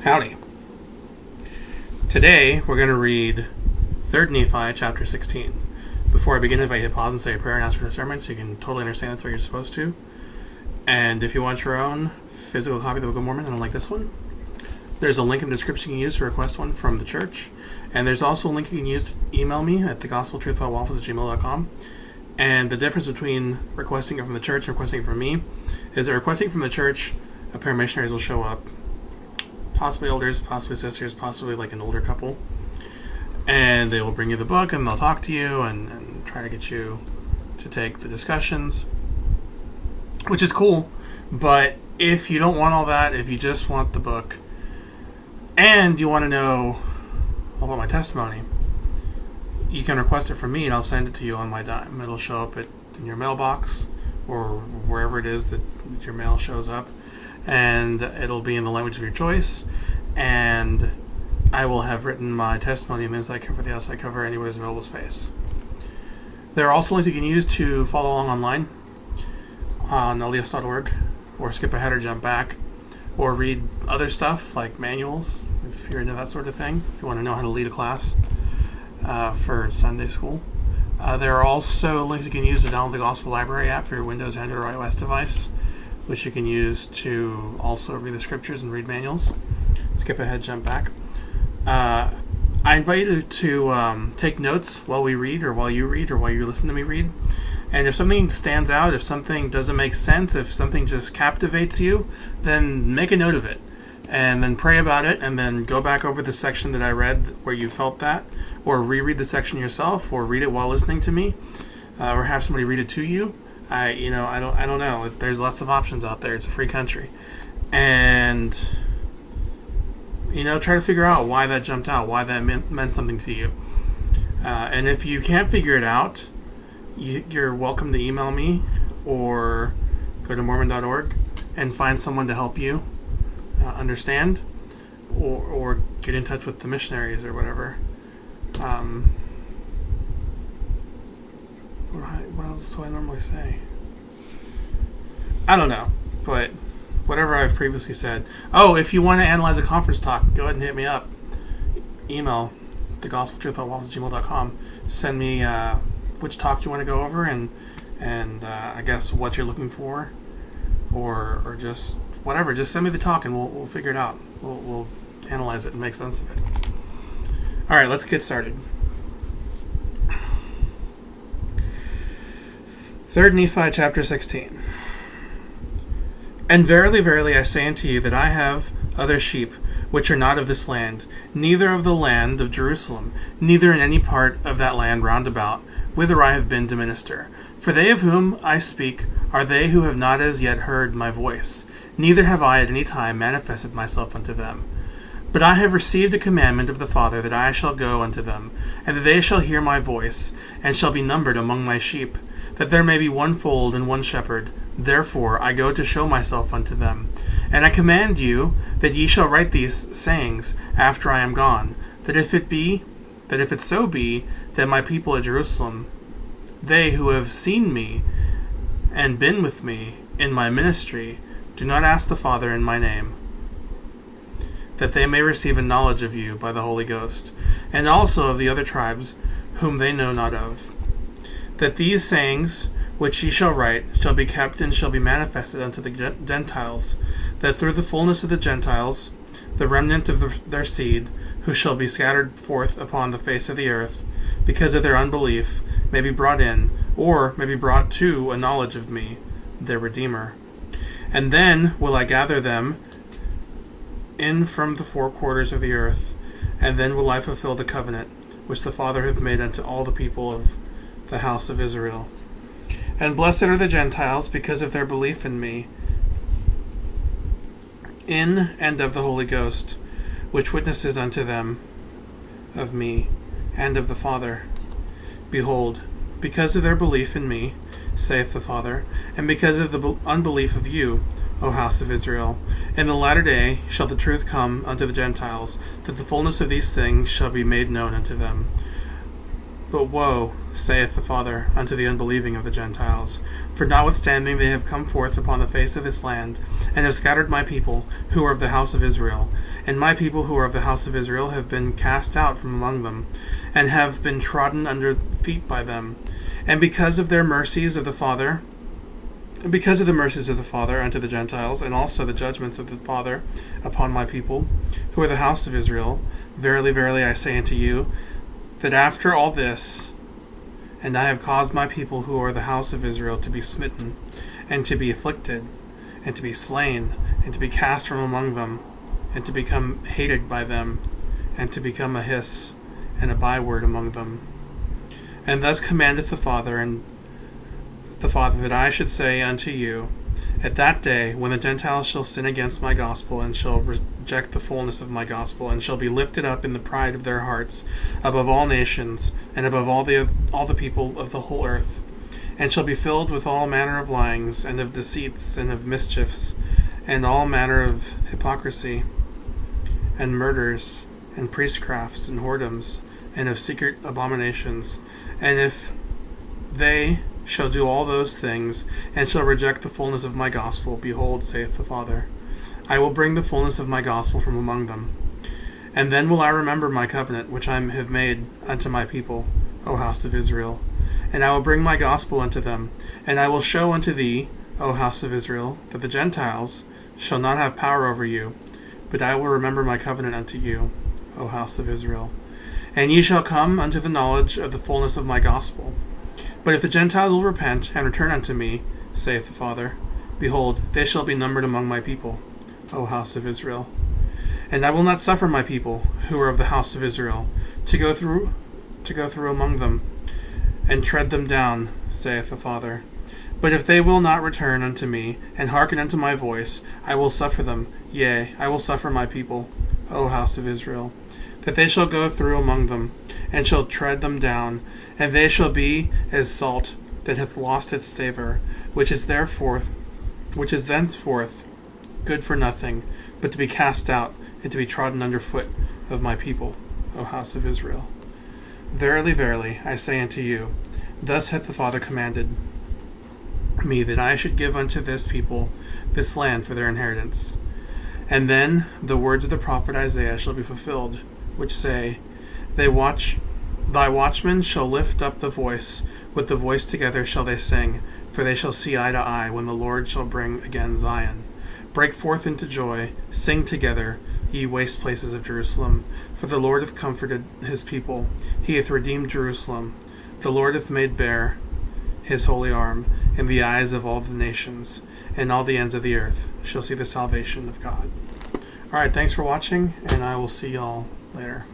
Howdy. Today we're going to read 3rd Nephi chapter 16. Before I begin, if I hit pause and say a prayer and ask for the sermon so you can totally understand that's what you're supposed to. And if you want your own physical copy of the Book of Mormon, and like this one, there's a link in the description you can use to request one from the church. And there's also a link you can use to email me at thegospeltruthwaffles@gmail.com. And the difference between requesting it from the church and requesting it from me is that requesting from the church, a pair of missionaries will show up. Possibly elders, possibly sisters, possibly like an older couple. And they will bring you the book and they'll talk to you and try to get you to take the discussions, which is cool. But if you don't want all that, if you just want the book and you want to know all about my testimony, you can request it from me and I'll send it to you on my dime. It'll show up in your mailbox or wherever it is that your mail shows up. And it'll be in the language of your choice, and I will have written my testimony in the inside cover, the outside cover, anywhere there's available space. There are also links you can use to follow along online on LDS.org, or skip ahead or jump back, or read other stuff like manuals, if you're into that sort of thing, if you want to know how to lead a class for Sunday school. There are also links you can use to download the Gospel Library app for your Windows, Android, or iOS device, which you can use to also read the scriptures and read manuals. Skip ahead, jump back. I invite you to take notes while we read, or while you read, or while you listen to me read. And if something stands out, if something doesn't make sense, if something just captivates you, then make a note of it. And then pray about it, and then go back over the section that I read where you felt that, or reread the section yourself, or read it while listening to me, or have somebody read it to you. I don't know. There's lots of options out there. It's a free country. And, try to figure out why that jumped out, why that meant something to you. And if you can't figure it out, you're welcome to email me or go to Mormon.org and find someone to help you understand, or get in touch with the missionaries or whatever. What else do I normally say? I don't know, but whatever I've previously said. Oh, if you want to analyze a conference talk, go ahead and hit me up. Email thegospeltruthwaffles@gmail.com. Send me which talk you want to go over, and I guess what you're looking for, or just whatever. Just send me the talk and we'll figure it out. We'll analyze it and make sense of it. All right, let's get started. 3rd Nephi chapter 16. And verily, verily, I say unto you that I have other sheep, which are not of this land, neither of the land of Jerusalem, neither in any part of that land round about, whither I have been to minister. For they of whom I speak are they who have not as yet heard my voice, neither have I at any time manifested myself unto them. But I have received a commandment of the Father that I shall go unto them, and that they shall hear my voice, and shall be numbered among my sheep, that there may be one fold and one shepherd. Therefore I go to show myself unto them. And I command you that ye shall write these sayings after I am gone, that if it so be that my people at Jerusalem, they who have seen me and been with me in my ministry, do not ask the Father in my name, that they may receive a knowledge of you by the Holy Ghost, and also of the other tribes whom they know not of, that these sayings which ye shall write shall be kept and shall be manifested unto the Gentiles, that through the fullness of the Gentiles, the remnant of their seed, who shall be scattered forth upon the face of the earth, because of their unbelief, may be brought in, or may be brought to a knowledge of me, their Redeemer. And then will I gather them in from the four quarters of the earth, and then will I fulfill the covenant which the Father hath made unto all the people of the house of Israel. And blessed are the Gentiles because of their belief in me, in and of the Holy Ghost, which witnesses unto them of me and of the Father. Behold, because of their belief in me, saith the Father, and because of the unbelief of you, O house of Israel, in the latter day shall the truth come unto the Gentiles, that the fullness of these things shall be made known unto them. But woe, saith the Father, unto the unbelieving of the Gentiles. For notwithstanding they have come forth upon the face of this land, and have scattered my people, who are of the house of Israel. And my people, who are of the house of Israel, have been cast out from among them, and have been trodden under feet by them. And because of their mercies of the Father, because of the mercies of the Father unto the Gentiles, and also the judgments of the Father upon my people, who are the house of Israel, verily, verily, I say unto you, that after all this, and I have caused my people who are the house of Israel to be smitten, and to be afflicted, and to be slain, and to be cast from among them, and to become hated by them, and to become a hiss and a byword among them. And thus commandeth the Father that I should say unto you, at that day, when the Gentiles shall sin against my gospel, and shall reject the fullness of my gospel, and shall be lifted up in the pride of their hearts above all nations, and above all the people of the whole earth, and shall be filled with all manner of lyings, and of deceits, and of mischiefs, and all manner of hypocrisy, and murders, and priestcrafts, and whoredoms, and of secret abominations. And if they shall do all those things, and shall reject the fullness of my gospel, behold, saith the Father, I will bring the fullness of my gospel from among them. And then will I remember my covenant, which I have made unto my people, O house of Israel. And I will bring my gospel unto them, and I will show unto thee, O house of Israel, that the Gentiles shall not have power over you, but I will remember my covenant unto you, O house of Israel. And ye shall come unto the knowledge of the fullness of my gospel. But if the Gentiles will repent and return unto me, saith the Father, behold, they shall be numbered among my people, O house of Israel. And I will not suffer my people, who are of the house of Israel, to go through among them, and tread them down, saith the Father. But if they will not return unto me, and hearken unto my voice, I will suffer them, yea, I will suffer my people, O house of Israel, that they shall go through among them, and shall tread them down, and they shall be as salt that hath lost its savour, which is thenceforth good for nothing, but to be cast out, and to be trodden under foot of my people, O house of Israel. Verily, verily, I say unto you, thus hath the Father commanded me, that I should give unto this people this land for their inheritance. And then the words of the prophet Isaiah shall be fulfilled, which say, Thy watchmen shall lift up the voice, with the voice together shall they sing, for they shall see eye to eye, when the Lord shall bring again Zion. Break forth into joy, sing together, ye waste places of Jerusalem. For the Lord hath comforted his people, he hath redeemed Jerusalem. The Lord hath made bare his holy arm in the eyes of all the nations, and all the ends of the earth shall see the salvation of God. Alright, thanks for watching, and I will see y'all later.